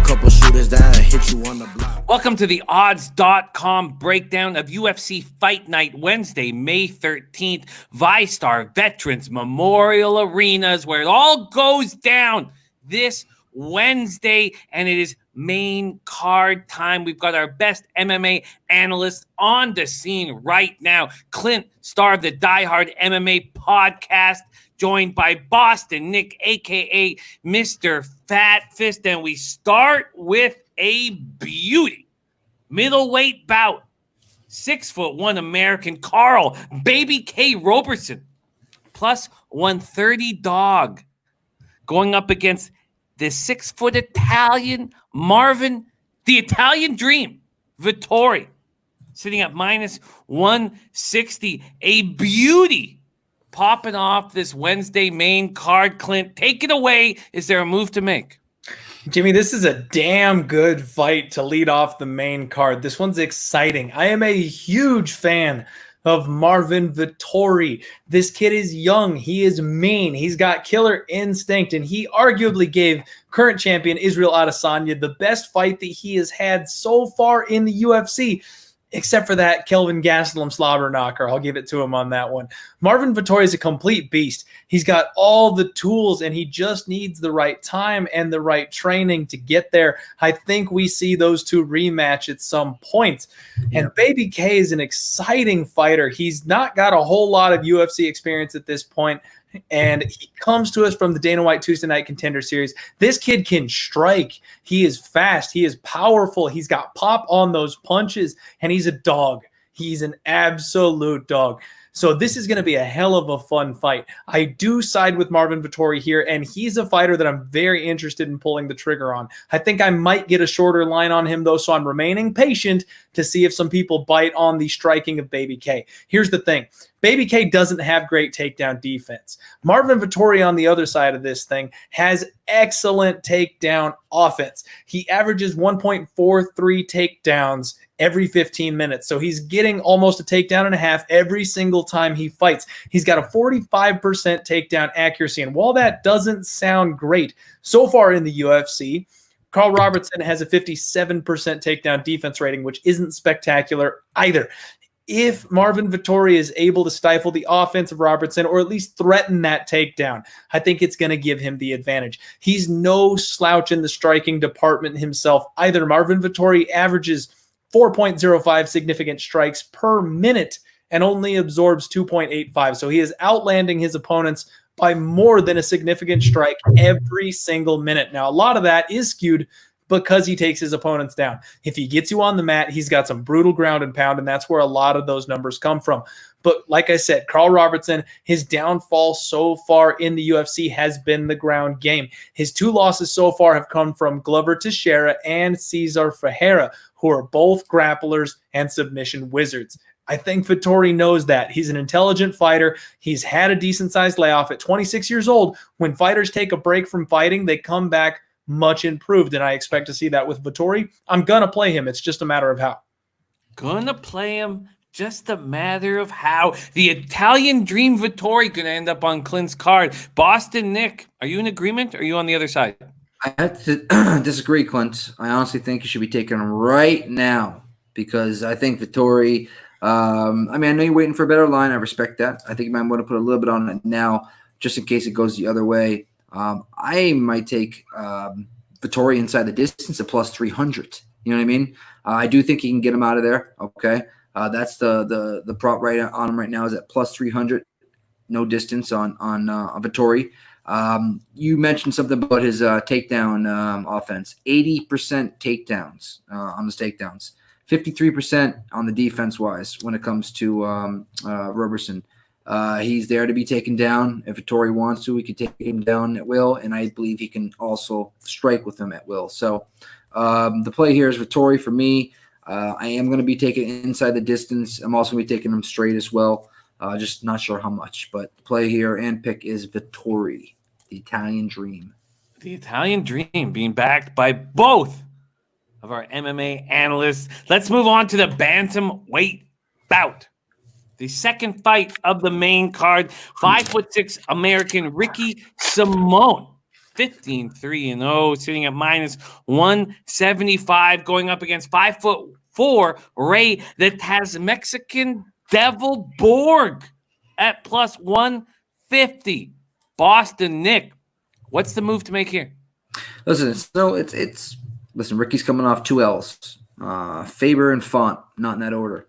couple shooters down and hit you on the block. Welcome to the odds.com breakdown of UFC Fight Night Wednesday, May 13th. VyStar Veterans Memorial Arena is where it all goes down this Wednesday, and it is main card time. We've got our best MMA analysts on the scene right now. Clint, star of the Die Hard MMA podcast, joined by Boston Nick, a.k.a. Mr. Fat Fist. And we start with a beauty. Middleweight bout. 6'1" American Karl, Baby K Roberson, plus 130 dog, going up against the 6' Italian Marvin, the Italian Dream, Vettori, sitting at minus 160. A beauty popping off this Wednesday main card. Clint, take it away. Is there a move to make? Jimmy, this is a damn good fight to lead off the main card. This one's exciting. I am a huge fan of Marvin Vettori. This kid is young. He is mean. He's got killer instinct, and he arguably gave current champion Israel Adesanya the best fight that he has had so far in the UFC, except for that Kelvin Gastelum slobber knocker. I'll give it to him on that one. Marvin Vettori is a complete beast. He's got all the tools, and he just needs the right time and the right training to get there. I think we see those two rematch at some point. Yeah. And Baby K is an exciting fighter. He's not got a whole lot of UFC experience at this point, and he comes to us from the Dana White Tuesday Night Contender Series. This kid can strike. He is fast. He is powerful. He's got pop on those punches, and he's a dog. He's an absolute dog. So this is going to be a hell of a fun fight. I do side with Marvin Vettori here, and he's a fighter that I'm very interested in pulling the trigger on. I think I might get a shorter line on him, though, so I'm remaining patient to see if some people bite on the striking of Baby K. Here's the thing. Baby K doesn't have great takedown defense. Marvin Vettori on the other side of this thing has excellent takedown offense. He averages 1.43 takedowns every 15 minutes. So he's getting almost a takedown and a half every single time he fights. He's got a 45% takedown accuracy. And while that doesn't sound great so far in the UFC, Karl Roberson has a 57% takedown defense rating, which isn't spectacular either. If Marvin Vettori is able to stifle the offense of Roberson, or at least threaten that takedown, I think it's going to give him the advantage. He's no slouch in the striking department himself either. Marvin Vettori averages 4.05 significant strikes per minute and only absorbs 2.85. So he is outlanding his opponents by more than a significant strike every single minute. Now, a lot of that is skewed because he takes his opponents down. If he gets you on the mat, he's got some brutal ground and pound, and that's where a lot of those numbers come from. But like I said, Karl Roberson, his downfall so far in the UFC has been the ground game. His two losses so far have come from Glover Teixeira and Cesar Ferreira, who are both grapplers and submission wizards. I think Vettori knows that. He's an intelligent fighter. He's had a decent-sized layoff at 26 years old. When fighters take a break from fighting, they come back much improved, and I expect to see that with Vettori. I'm going to play him. It's just a matter of how. Gonna play him. Just a matter of how. The Italian Dream Vettori going to end up on Clint's card. Boston Nick, are you in agreement, or are you on the other side? I have to disagree, Clint. I honestly think you should be taking him right now because I think Vettori I know you're waiting for a better line. I respect that. I think you might want to put a little bit on it now just in case it goes the other way. I might take Vettori inside the distance at plus 300. You know what I mean? I do think he can get him out of there. Okay. That's the prop right on him right now is at plus 300. No distance on Vettori. You mentioned something about his takedown offense. 80% takedowns on the takedowns. 53% on the defense-wise when it comes to Roberson. He's there to be taken down. If Vettori wants to, he can take him down at will, and I believe he can also strike with him at will. So the play here is Vettori for me. I am going to be taking inside the distance. I'm also going to be taking him straight as well. Just not sure how much, but the play here and pick is Vettori, the Italian Dream. The Italian Dream being backed by both of our MMA analysts. Let's move on to the bantamweight bout. The second fight of the main card, 5'6" American Ricky Simone 15-3-0, sitting at minus 175, going up against 5'4" Ray that has Mexican Devil Borg at plus 150. Boston Nick, what's the move to make here? Listen, so listen, Ricky's coming off 2 L's. Faber and Font, not in that order.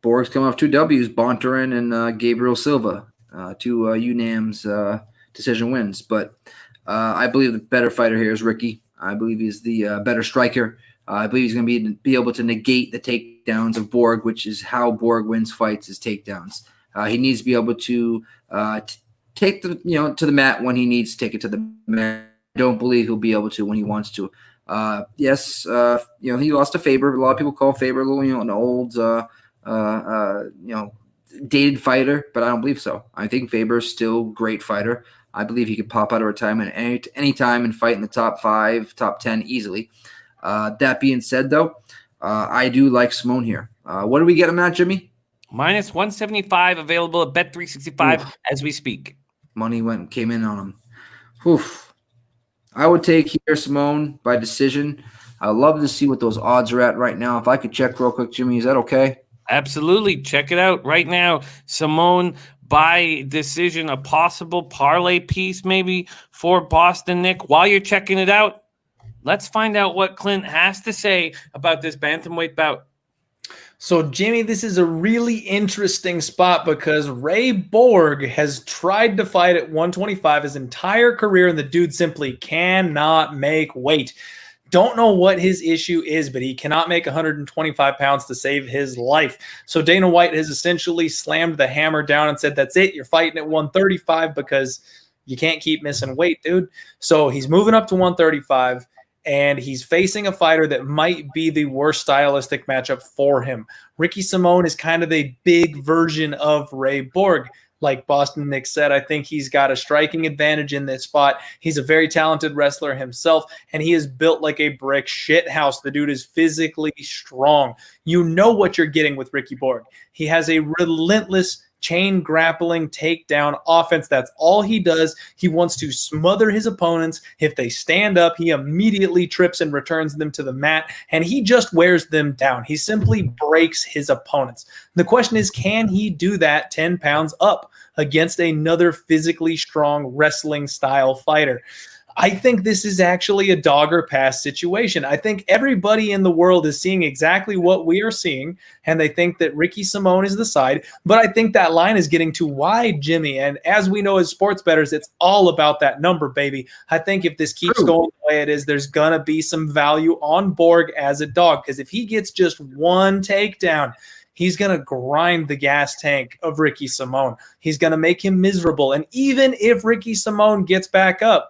Borg's coming off 2 W's, Bontarin and Gabriel Silva, 2 UNAM's decision wins. But I believe the better fighter here is Ricky. I believe he's the better striker. I believe he's going to be able to negate the takedowns of Borg, which is how Borg wins fights, is takedowns. He needs to be able to take the to the mat when he needs to take it to the mat. I don't believe he'll be able to when he wants to. Yes, he lost to Faber. A lot of people call Faber a little, an old, dated fighter, but I don't believe so. I think Faber's still a great fighter. I believe he could pop out of retirement any time and fight in the top 5, top 10 easily. That being said, though, I do like Simone here. What do we get him at, Jimmy? Minus 175 available at Bet365 as we speak. Money came in on him. Oof. I would take here Simone by decision. I'd love to see what those odds are at right now. If I could check real quick, Jimmy, is that okay? Absolutely. Check it out right now. Simone by decision, a possible parlay piece maybe for Boston Nick. While you're checking it out, let's find out what Clint has to say about this bantamweight bout. So, Jimmy, this is a really interesting spot because Ray Borg has tried to fight at 125 his entire career, and the dude simply cannot make weight. Don't know what his issue is, but he cannot make 125 pounds to save his life. So Dana White has essentially slammed the hammer down and said, that's it. You're fighting at 135 because you can't keep missing weight, dude. So he's moving up to 135. And he's facing a fighter that might be the worst stylistic matchup for him. Ricky Simone is kind of a big version of Ray Borg. Like Boston Nick said, I think he's got a striking advantage in this spot. He's a very talented wrestler himself, and he is built like a brick shit house. The dude is physically strong. You know what you're getting with Ricky Borg. He has a relentless chain grappling takedown offense. That's all he does. He wants to smother his opponents. If they stand up, he immediately trips and returns them to the mat, and he just wears them down. He simply breaks his opponents. The question is, can he do that 10 pounds up against another physically strong wrestling style fighter? I think this is actually a dog or pass situation. I think everybody in the world is seeing exactly what we are seeing, and they think that Ricky Simone is the side, but I think that line is getting too wide, Jimmy, and as we know as sports bettors, it's all about that number, baby. I think if this keeps going the way it is, there's going to be some value on Borg as a dog, because if he gets just one takedown, he's going to grind the gas tank of Ricky Simone. He's going to make him miserable, and even if Ricky Simone gets back up,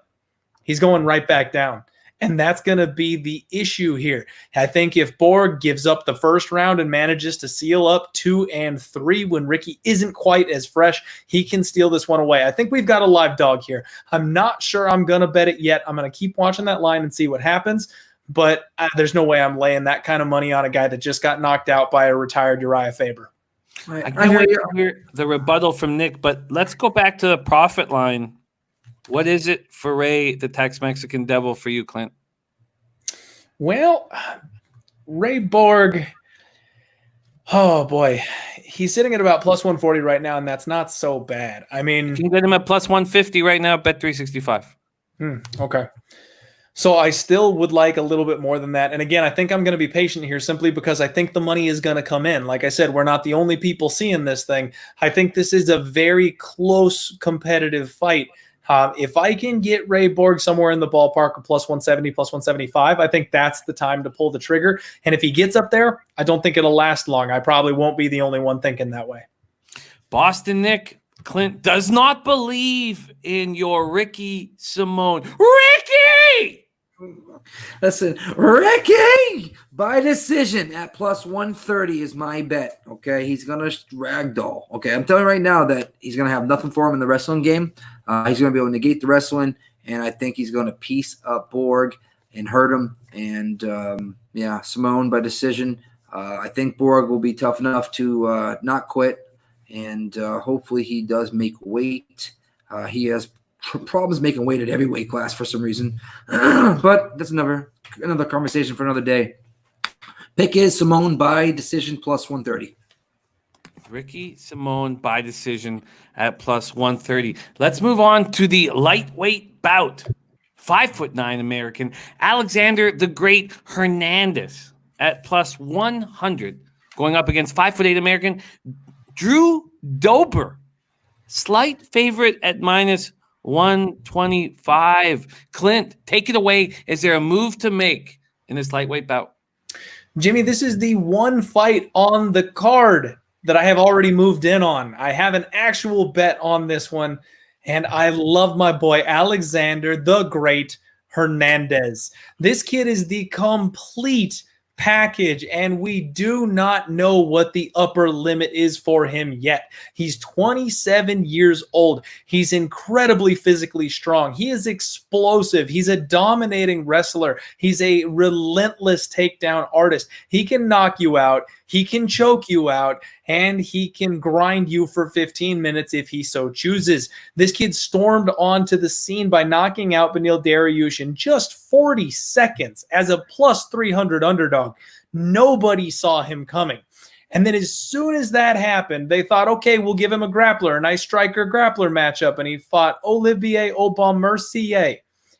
he's going right back down. And that's going to be the issue here. I think if Borg gives up the first round and manages to seal up 2 and 3 when Ricky isn't quite as fresh, he can steal this one away. I think we've got a live dog here. I'm not sure I'm going to bet it yet. I'm going to keep watching that line and see what happens. But there's no way I'm laying that kind of money on a guy that just got knocked out by a retired Uriah Faber. I can't wait to hear the rebuttal from Nick, but let's go back to the profit line. What is it for Ray, the Tex-Mexican Devil, for you, Clint? Well, Ray Borg, oh boy, he's sitting at about plus 140 right now, and that's not so bad. I mean, you can get him at plus 150 right now, bet 365. Okay. So I still would like a little bit more than that. And again, I think I'm going to be patient here simply because I think the money is going to come in. Like I said, we're not the only people seeing this thing. I think this is a very close competitive fight. If I can get Ray Borg somewhere in the ballpark of plus 170, plus 175, I think that's the time to pull the trigger. And if he gets up there, I don't think it'll last long. I probably won't be the only one thinking that way. Boston Nick, Clint does not believe in your Ricky Simone. Ricky! Listen, Ricky by decision at plus 130 is my bet. Okay, he's gonna ragdoll. Okay, I'm telling you right now that he's gonna have nothing for him in the wrestling game. He's gonna be able to negate the wrestling, and I think he's gonna piece up Borg and hurt him. And yeah, Simone by decision. I think Borg will be tough enough to not quit, and hopefully he does make weight. He has problems making weight at every weight class for some reason. But that's another conversation for another day. Pick is Simone by decision plus 130. Ricky Simone by decision at plus 130. Let's move on to the lightweight bout. 5'9" American Alexander the Great Hernandez at plus 100, going up against 5'8" American Drew Dober. Slight favorite at minus 125. Clint, take it away. Is there a move to make in this lightweight bout? Jimmy, this is the one fight on the card that I have already moved in on. I have an actual bet on this one, and I love my boy Alexander the Great Hernandez. This kid is the complete package, and we do not know what the upper limit is for him yet. He's 27 years old. He's incredibly physically strong. He is explosive. He's a dominating wrestler. He's a relentless takedown artist. He can knock you out. He can choke you out, and he can grind you for 15 minutes if he so chooses. This kid stormed onto the scene by knocking out Beneil Dariush in just 40 seconds as a plus 300 underdog. Nobody saw him coming. And then as soon as that happened, they thought, okay, we'll give him a grappler, a nice striker-grappler matchup, and he fought Olivier Aubin-Mercier.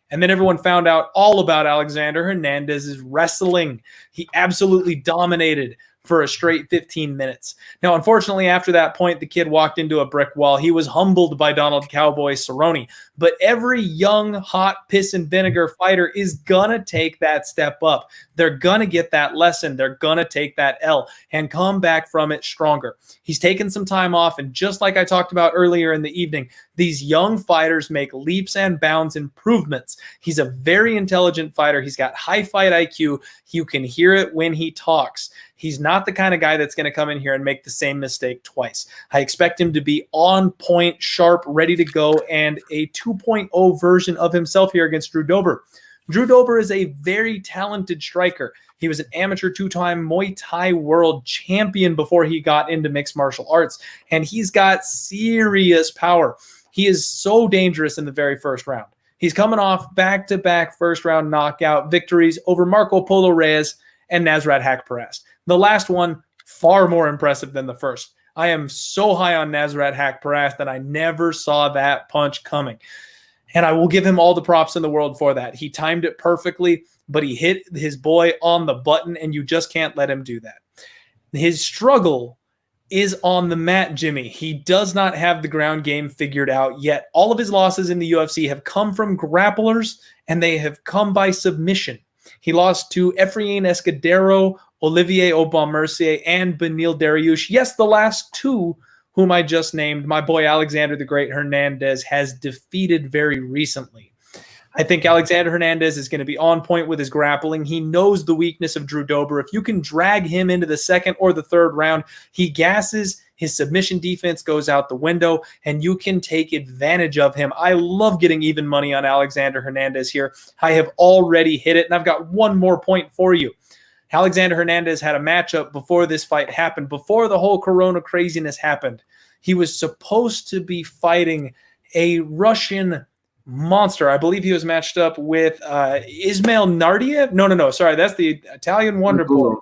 And then everyone found out all about Alexander Hernandez's wrestling. He absolutely dominated for a straight 15 minutes. Now, unfortunately, after that point, the kid walked into a brick wall. He was humbled by Donald Cowboy Cerrone. But every young, hot, piss and vinegar fighter is going to take that step up. They're going to get that lesson. They're going to take that L and come back from it stronger. He's taken some time off, and just like I talked about earlier in the evening, these young fighters make leaps and bounds improvements. He's a very intelligent fighter. He's got high fight IQ. You can hear it when he talks. He's not the kind of guy that's going to come in here and make the same mistake twice. I expect him to be on point, sharp, ready to go, and a 2.0 version of himself here against Drew Dober. Drew Dober is a very talented striker. He was an amateur two-time Muay Thai world champion before he got into mixed martial arts, and he's got serious power. He is so dangerous in the very first round. He's coming off back-to-back first-round knockout victories over Marco Polo Reyes and Nasrat Haqparast. The last one, far more impressive than the first. I am so high on Nasrat Haqparast that I never saw that punch coming. And I will give him all the props in the world for that. He timed it perfectly, but he hit his boy on the button, and you just can't let him do that. His struggle is on the mat, Jimmy. He does not have the ground game figured out yet. All of his losses in the UFC have come from grapplers, and they have come by submission. He lost to Efrain Escudero, Olivier Aubin-Mercier, and Beneil Dariush. Yes, the last two whom I just named, my boy Alexander the Great Hernandez has defeated very recently. I think Alexander Hernandez is going to be on point with his grappling. He knows the weakness of Drew Dober. If you can drag him into the second or the third round, he gasses, his submission defense goes out the window, and you can take advantage of him. I love getting even money on Alexander Hernandez here. I have already hit it, and I've got one more point for you. Alexander Hernandez had a matchup before this fight happened, before the whole Corona craziness happened. He was supposed to be fighting a Russian monster. I believe he was matched up with Ismail Nardiev. No. Sorry, that's the Italian Wonder Boy.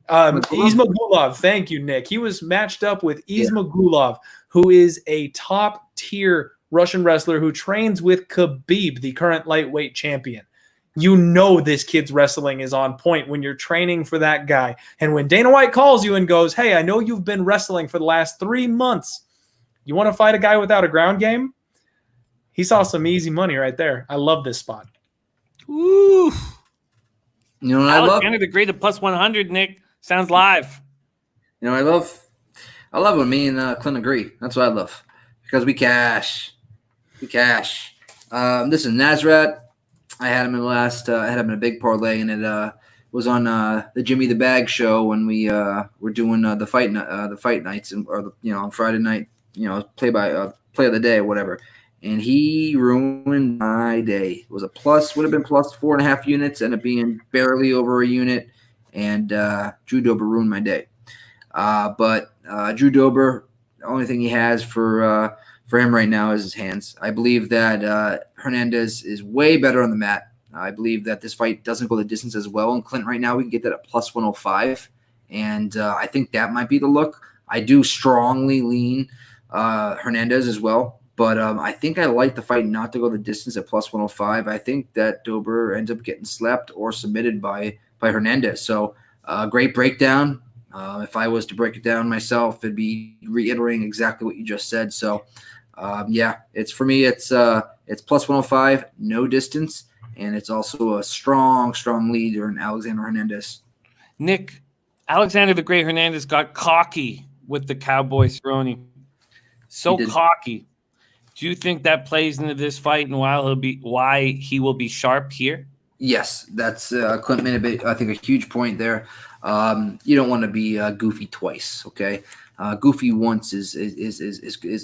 Ismagulov. Thank you, Nick. He was matched up with Ismagulov, who is a top-tier Russian wrestler who trains with Khabib, the current lightweight champion. You know this kid's wrestling is on point when you're training for that guy. And when Dana White calls you and goes, hey, I know you've been wrestling for the last 3 months. You want to fight a guy without a ground game? He saw some easy money right there. I love this spot. Ooh. You know what I love? Alexander the Great at plus 100, Nick. Sounds live. You know what I love when me and Clint agree. That's what I love. Because we cash. This is Nasrat. I had him in a big parlay, and it was on the Jimmy the Bag show when we were doing the fight nights, on Friday night, play of the day or whatever. And he ruined my day. It was would have been plus 4.5 units, ended up being barely over a unit, and Drew Dober ruined my day. But Drew Dober, the only thing he has for for him right now is his hands. I believe that Hernandez is way better on the mat. I believe that this fight doesn't go the distance as well. And Clint right now, we can get that at plus 105. And I think that might be the look. I do strongly lean Hernandez as well. But I think I like the fight not to go the distance at plus 105. I think that Dober ends up getting slapped or submitted by Hernandez. So great breakdown. If I was to break it down myself, it'd be reiterating exactly what you just said. So, yeah, it's for me. It's plus 105, no distance, and it's also a strong leader in Alexander Hernandez. Nick, Alexander the Great Hernandez got cocky with the Cowboy throwing. So cocky. Do you think that plays into this fight and why he will be sharp here? Yes, that's Clint made I think a huge point there. You don't want to be goofy twice, okay? Goofy once is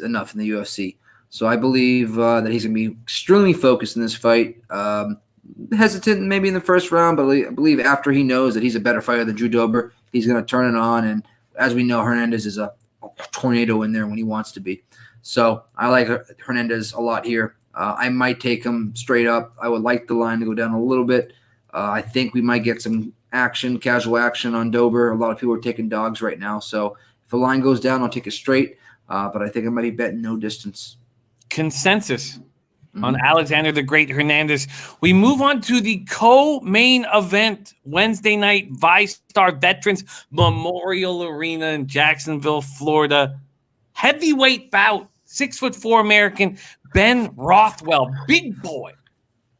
enough in the UFC. So I believe that he's going to be extremely focused in this fight. Hesitant maybe in the first round, but I believe after he knows that he's a better fighter than Drew Dober, he's going to turn it on. And as we know, Hernandez is a tornado in there when he wants to be. So I like Hernandez a lot here. I might take him straight up. I would like the line to go down a little bit. I think we might get some casual action on Dober. A lot of people are taking dogs right now. So if the line goes down, I'll take it straight. But I think I might be betting no distance. Consensus on Alexander the Great Hernandez. We move on to the co-main event Wednesday night, VysStar Veterans Memorial Arena in Jacksonville, Florida. Heavyweight bout, 6'4" American Ben Rothwell, big boy,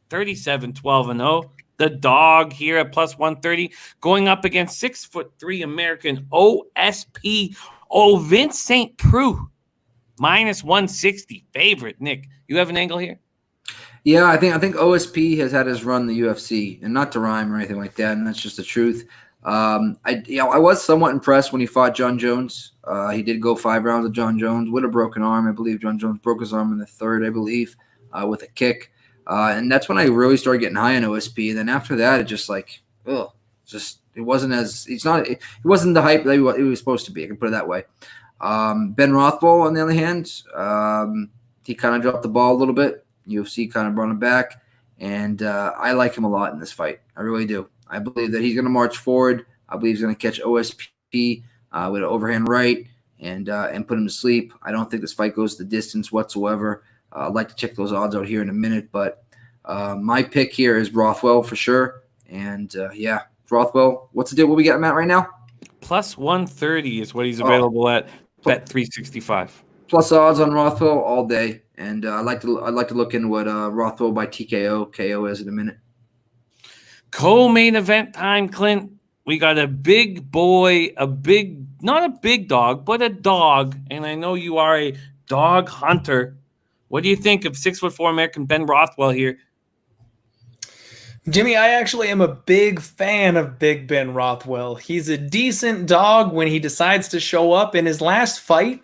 37-12-0. The dog here at plus 130, going up against 6'3" American OSP Ovince St. Preux, minus 160 favorite. Nick, you have an angle here? Yeah, I think OSP has had his run in the UFC, and not to rhyme or anything like that, and that's just the truth. I was somewhat impressed when he fought John Jones. He did go 5 rounds with John Jones with a broken arm. I believe John Jones broke his arm in the third, I believe, with a kick. And that's when I really started getting high on OSP. And then after that, it just it wasn't the hype that it was supposed to be. I can put it that way. Ben Rothwell, on the other hand, he kind of dropped the ball a little bit. UFC kind of brought him back. And I like him a lot in this fight. I really do. I believe that he's going to march forward. I believe he's going to catch OSP with an overhand right and put him to sleep. I don't think this fight goes the distance whatsoever. I'd like to check those odds out here in a minute, but my pick here is Rothwell for sure. And yeah, Rothwell. What's the deal? What we got him at right now? Plus 130 is what he's available at Bet 365. Plus odds on Rothwell all day, and I'd like to look into what Rothwell by TKO KO is in a minute. Co-main event time, Clint. We got a big boy, not a big dog, but a dog. And I know you are a dog hunter. What do you think of 6'4" American Ben Rothwell here? Jimmy, I actually am a big fan of Big Ben Rothwell. He's a decent dog when he decides to show up. In his last fight,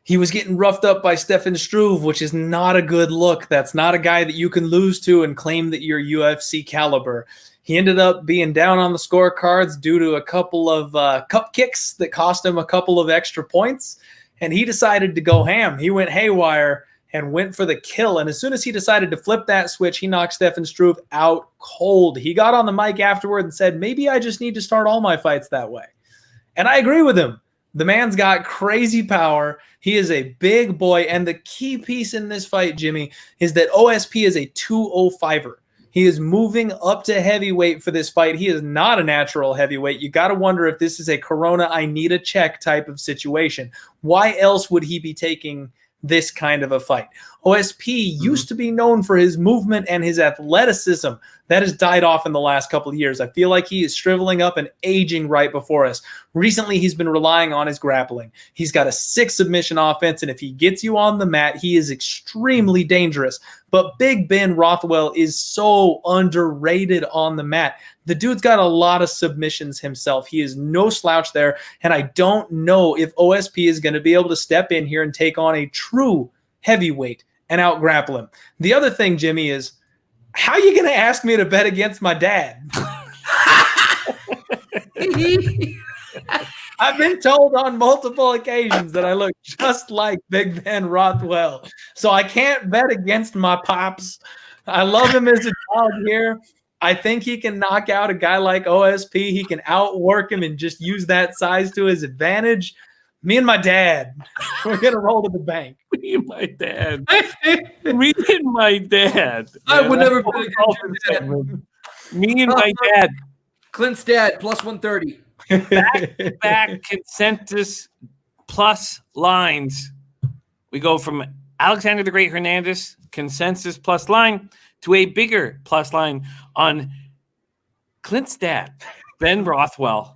he was getting roughed up by Stefan Struve, which is not a good look. That's not a guy that you can lose to and claim that you're UFC caliber. He ended up being down on the scorecards due to a couple of cup kicks that cost him a couple of extra points, and he decided to go ham. He went haywire and went for the kill, and as soon as he decided to flip that switch, he knocked Stefan Struve out cold. He got on the mic afterward and said, maybe I just need to start all my fights that way. And I agree with him. The man's got crazy power. He is a big boy, and the key piece in this fight, Jimmy, is that OSP is a 205er. He is moving up to heavyweight for this fight. He is not a natural heavyweight. You got to wonder if this is a Corona, I need a check type of situation. Why else would he be taking this kind of a fight? OSP used to be known for his movement and his athleticism. That has died off in the last couple of years. I feel like he is shriveling up and aging right before us. Recently, he's been relying on his grappling. He's got a 6 submission offense, and if he gets you on the mat, he is extremely dangerous. But Big Ben Rothwell is so underrated on the mat. The dude's got a lot of submissions himself. He is no slouch there, and I don't know if OSP is going to be able to step in here and take on a true heavyweight and out-grapple him. The other thing, Jimmy, is how are you going to ask me to bet against my dad? I've been told on multiple occasions that I look just like Big Ben Rothwell. So I can't bet against my pops. I love him as a dog here. I think he can knock out a guy like OSP. He can outwork him and just use that size to his advantage. Me and my dad, we're going to roll to the bank. Me and my dad. Me and my dad. I would never That's bet all against your dad. Me and my dad. Clint's dad, plus 130. Back consensus plus lines. We go from Alexander the Great Hernandez, consensus plus line, to a bigger plus line on Clint's dad, Ben Rothwell,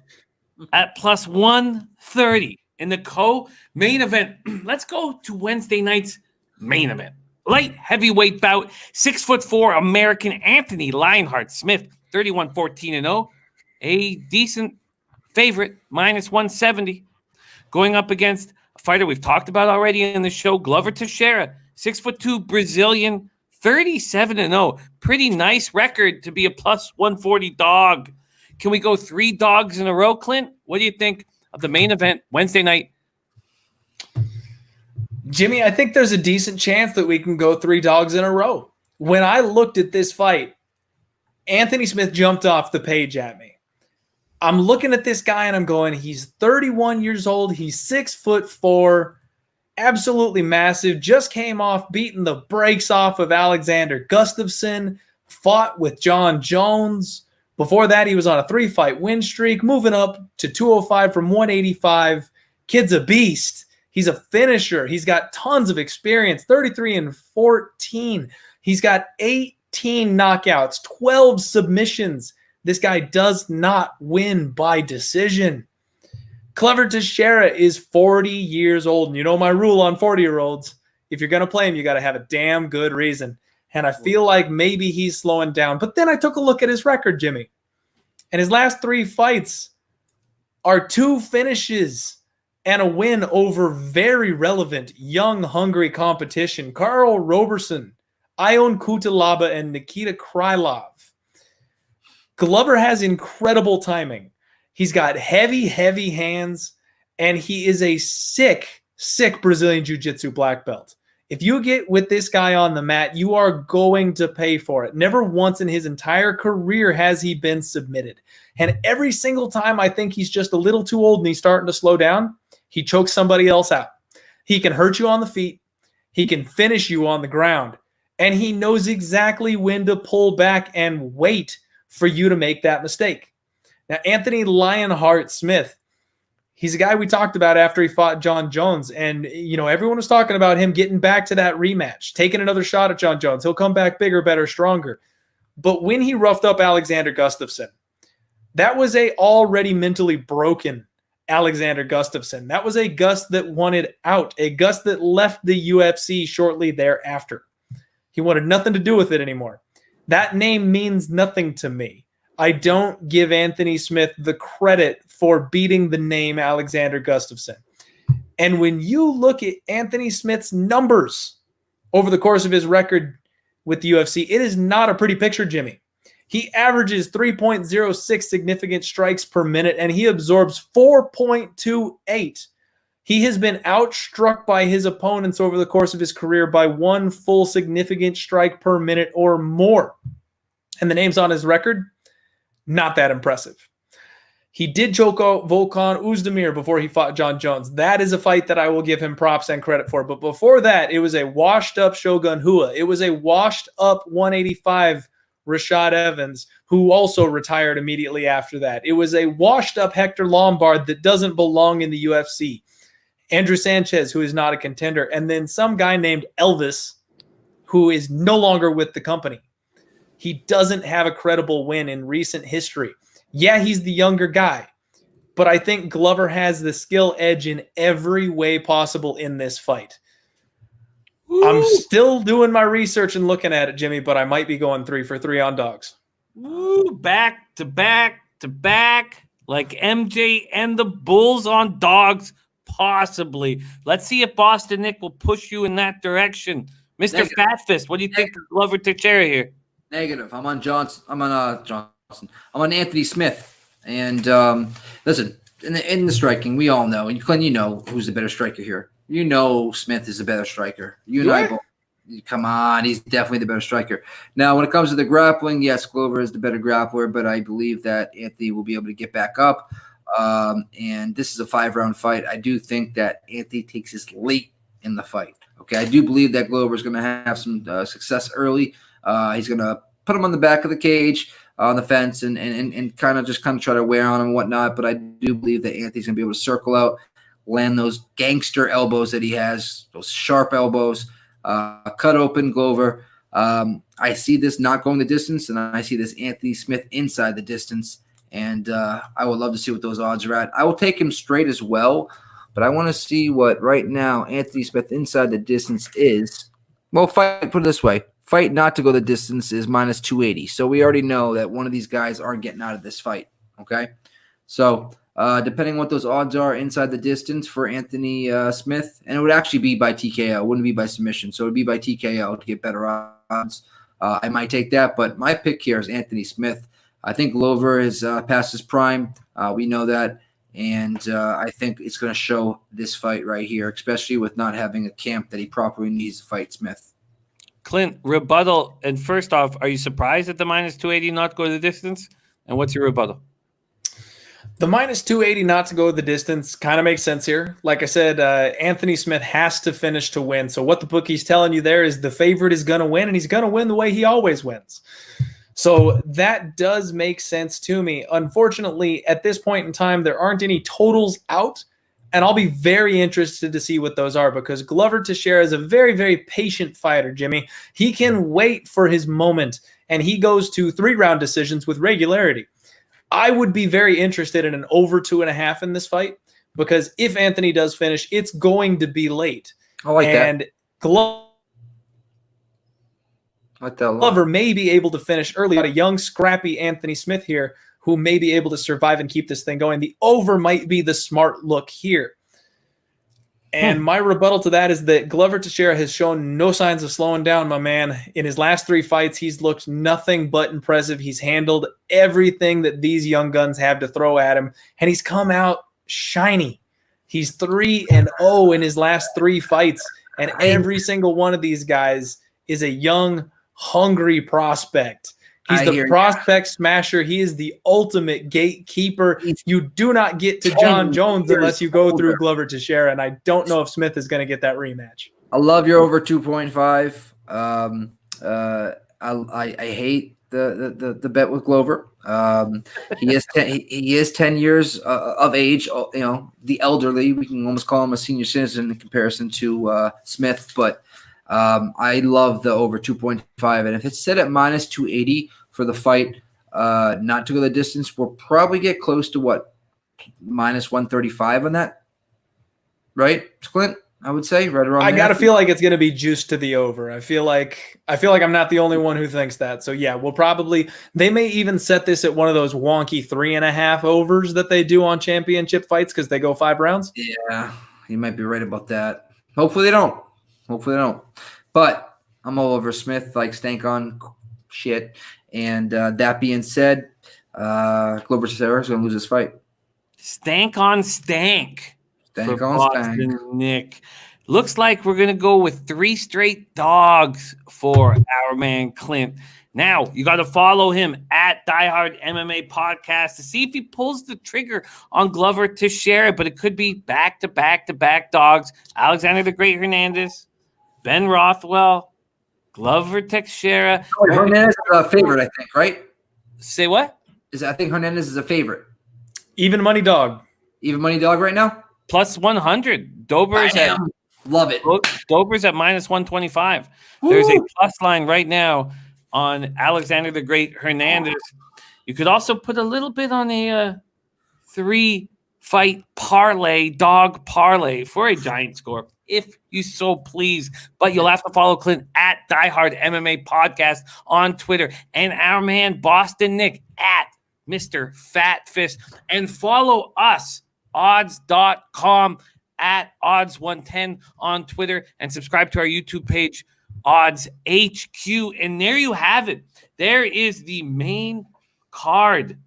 at plus 130 in the co-main event. Let's go to Wednesday night's main event. Light heavyweight bout, 6'4" American Anthony Lionheart Smith, 31-14-0. A decent favorite, minus 170. Going up against a fighter we've talked about already in the show, Glover Teixeira, 6'2" Brazilian, 37-0. Pretty nice record to be a plus 140 dog. Can we go 3 dogs in a row, Clint? What do you think of the main event Wednesday night? Jimmy, I think there's a decent chance that we can go 3 dogs in a row. When I looked at this fight, Anthony Smith jumped off the page at me. I'm looking at this guy and I'm going, he's 31 years old. He's 6'4", absolutely massive. Just came off beating the brakes off of Alexander Gustafsson, fought with John Jones. Before that, he was on a 3-fight win streak, moving up to 205 from 185. Kid's a beast. He's a finisher. He's got tons of experience, 33-14. He's got 18 knockouts, 12 submissions. This guy does not win by decision. Glover Teixeira is 40 years old. And you know my rule on 40-year-olds. If you're going to play him, you got to have a damn good reason. And I feel like maybe he's slowing down. But then I took a look at his record, Jimmy. And his last 3 fights are 2 finishes and a win over very relevant, young, hungry competition. Karl, Roberson, Ion Cutelaba, and Nikita Krylov. Glover has incredible timing. He's got heavy, heavy hands, and he is a sick, sick Brazilian Jiu-Jitsu black belt. If you get with this guy on the mat, you are going to pay for it. Never once in his entire career has he been submitted. And every single time I think he's just a little too old and he's starting to slow down, he chokes somebody else out. He can hurt you on the feet. He can finish you on the ground. And he knows exactly when to pull back and wait for you to make that mistake. Now, Anthony Lionheart Smith, he's a guy we talked about after he fought John Jones. And, you know, everyone was talking about him getting back to that rematch, taking another shot at John Jones. He'll come back bigger, better, stronger. But when he roughed up Alexander Gustafsson, that was a already mentally broken Alexander Gustafsson. That was a Gus that wanted out, a Gus that left the UFC shortly thereafter. He wanted nothing to do with it anymore. That name means nothing to me. I don't give Anthony Smith the credit for beating the name Alexander Gustafsson. And when you look at Anthony Smith's numbers over the course of his record with the UFC, it is not a pretty picture, Jimmy. He averages 3.06 significant strikes per minute, and he absorbs 4.28. He has been outstruck by his opponents over the course of his career by 1 full significant strike per minute or more. And the names on his record, not that impressive. He did choke out Volkan Oezdemir before he fought John Jones. That is a fight that I will give him props and credit for. But before that, it was a washed-up Shogun Rua. It was a washed-up 185 Rashad Evans, who also retired immediately after that. It was a washed-up Hector Lombard that doesn't belong in the UFC. Andrew Sanchez, who is not a contender. And then some guy named Elvis, who is no longer with the company. He doesn't have a credible win in recent history. Yeah, he's the younger guy, but I think Glover has the skill edge in every way possible in this fight. Ooh. I'm still doing my research and looking at it, Jimmy, but I might be going 3 for 3 on dogs. Ooh, back to back to back, like MJ and the Bulls on dogs, possibly. Let's see if Boston Nick will push you in that direction. Mr. Negative. Fat Fist, what do you think of Glover Teixeira here? Negative. I'm on Johnson. I'm on Anthony Smith. And listen, in the striking, we all know, and Clint, you know who's the better striker here. You know Smith is the better striker. You and I both. Come on, he's definitely the better striker. Now, when it comes to the grappling, yes, Glover is the better grappler, but I believe that Anthony will be able to get back up. And this is a 5-round fight. I do think that Anthony takes this late in the fight. Okay, I do believe that Glover is going to have some success early. He's going to put him on the back of the cage, on the fence, and kind of try to wear on him and whatnot. But I do believe that Anthony's going to be able to circle out, land those gangster elbows that he has, those sharp elbows. Cut open Glover. I see this not going the distance, and I see this Anthony Smith inside the distance, and I would love to see what those odds are at. I will take him straight as well, but I want to see what right now Anthony Smith inside the distance is. Well, put it this way. Fight not to go the distance is minus 280. So we already know that one of these guys aren't getting out of this fight, okay? So depending on what those odds are inside the distance for Anthony Smith, and it would actually be by TKO. It wouldn't be by submission. So it would be by TKO to get better odds. I might take that, but my pick here is Anthony Smith. I think Glover is past his prime. We know that. And I think it's going to show this fight right here, especially with not having a camp that he properly needs to fight Smith. Clint, rebuttal. And first off, are you surprised at the minus 280 not to go the distance? And what's your rebuttal? The minus 280 not to go the distance kind of makes sense here. Like I said, Anthony Smith has to finish to win. So what the bookie's telling you there is the favorite is going to win, and he's going to win the way he always wins. So that does make sense to me. Unfortunately, at this point in time, there aren't any totals out, and I'll be very interested to see what those are because Glover Teixeira is a very, very patient fighter, Jimmy. He can wait for his moment, and he goes to 3-round decisions with regularity. I would be very interested in an over 2.5 in this fight because if Anthony does finish, it's going to be late. I like that. Glover may be able to finish early. Got a young, scrappy Anthony Smith here who may be able to survive and keep this thing going. The over might be the smart look here. And my rebuttal to that is that Glover Teixeira has shown no signs of slowing down, my man. In his last 3 fights, he's looked nothing but impressive. He's handled everything that these young guns have to throw at him, and he's come out shiny. He's 3-0 in his last 3 fights, and every single one of these guys is a young, hungry prospect. He's the prospect smasher. He is the ultimate gatekeeper. You do not get to John Jones unless you go through Glover Teixeira, and I don't know if Smith is going to get that rematch. I love your over 2.5. I hate the bet with Glover. He is 10 years of age. You know, the elderly. We can almost call him a senior citizen in comparison to Smith, but. I love the over 2.5, and if it's set at minus 280 for the fight, not to go the distance, we'll probably get close to what minus 135 on that, right, Clint? I would say right around. I gotta feel like it's gonna be juiced to the over. I feel like I'm not the only one who thinks that. So yeah, they may even set this at one of those wonky 3.5 overs that they do on championship fights because they go 5 rounds. Yeah, you might be right about that. Hopefully they don't. But I'm all over Smith, like stank on shit. And that being said, Glover Teixeira is going to lose this fight. Stank on stank. Stank on stank. Nick. Looks like we're going to go with 3 straight dogs for our man Clint. Now, you got to follow him at Diehard MMA Podcast to see if he pulls the trigger on Glover Teixeira, but it could be back-to-back dogs. Alexander the Great Hernandez, Ben Rothwell, Glover Teixeira. Oh, Hernandez is a favorite, I think, right? Say what? I think Hernandez is a favorite. Even money dog. Even money dog right now? Plus 100. Dober's Love it. Dober's at minus 125. Woo! There's a plus line right now on Alexander the Great Hernandez. You could also put a little bit on a 3-fight parlay, dog parlay for a giant score, if you so please. But you'll have to follow Clint at Diehard MMA Podcast on Twitter and our man Boston Nick at Mr. Fat Fist. And follow us, odds.com at odds110 on Twitter, and subscribe to our YouTube page, Odds HQ. And there you have it. There is the main card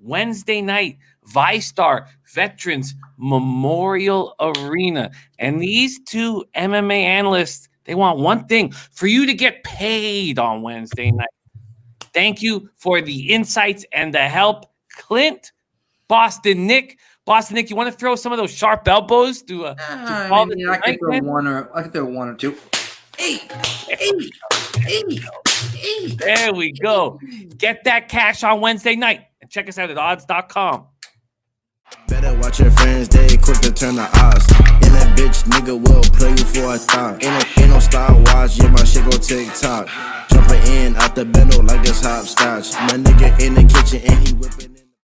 Wednesday night, ViStar Veterans Memorial Arena. And these two MMA analysts, they want one thing, for you to get paid on Wednesday night. Thank you for the insights and the help, Clint, Boston Nick. Boston Nick, you want to throw some of those sharp elbows to I could throw one or two. Hey. There we go. Get that cash on Wednesday night and check us out at odds.com. Better watch your friends, they quick to turn the odds. In that bitch, nigga will play you for a thought. Ain't no style watch, yeah, my shit go TikTok. Jumping in out the bendo like it's hopscotch. My nigga in the kitchen and he whipping it.